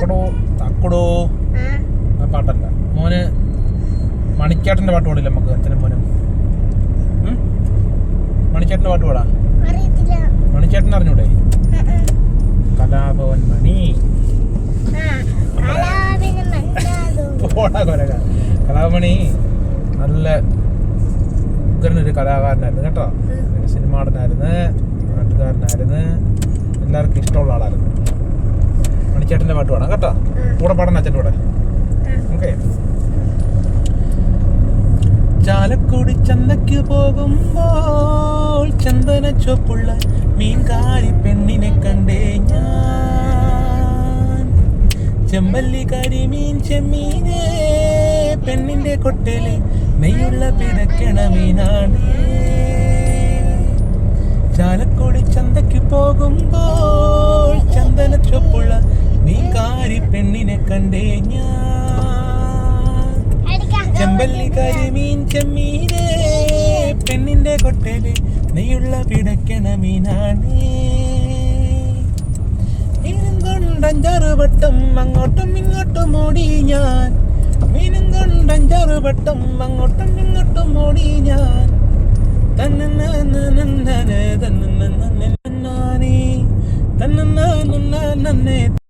തക്കടോ തക്കടോ ആ പാട്ടല്ല മോന് മണിച്ചേട്ടൻ്റെ പാട്ട് പാടില്ല നമുക്ക് അച്ഛനും മോനും. മണിച്ചേട്ടൻ്റെ പാട്ട് പാടാ. മണിച്ചേട്ടൻ അറിഞ്ഞൂടെ? കലാഭവൻ മണി കലാമണി നല്ല ഉഗ്രനൊരു കലാകാരനായിരുന്നു കേട്ടോ. സിനിമ നടനായിരുന്നു, നാട്ടുകാരനായിരുന്നു, എല്ലാവർക്കും ഇഷ്ടമുള്ള ആളായിരുന്നു. മണിച്ചേട്ടൻ്റെ പാട്ട് പാടാം കേട്ടോ. കൂടെ പാടണം അച്ഛൻ്റെ കൂടെ. ഓക്കെ. ചാലക്കുടി ചന്തയ്ക്ക് പോകുമ്പോൾ ചന്ദന ചുവപ്പുള്ള മീൻകാരി പെണ്ണിനെ കണ്ടേ ഞാൻ. ചെമ്പല്ലി കരിമീൻ ചെമ്മീനേ പെണ്ണിന്റെ കൊട്ടേല് നെയ്യുള്ള പിടക്കണ മീനാണ്. ചാലക്കുടി ചന്തയ്ക്ക് പോകുമ്പോൾ ചന്ദന ചുവപ്പുള്ള മീൻകാരി പെണ്ണിനെ കണ്ടേ ഞാൻ. ചെമ്പല്ലി കരിമീൻ ചെമ്മീനേ പെണ്ണിന്റെ കൊട്ടേല് നെയ്യുള്ള പിടക്കണ മീനാണ്. മീനും കൊണ്ടഞ്ചാറ് വട്ടം അങ്ങോട്ടും ഇങ്ങോട്ടും ഓടി ഞാൻ. മീനും കൊണ്ടഞ്ചാറ് വട്ടം അങ്ങോട്ടും ഇങ്ങോട്ടും ഓടി ഞാൻ. തന്നെ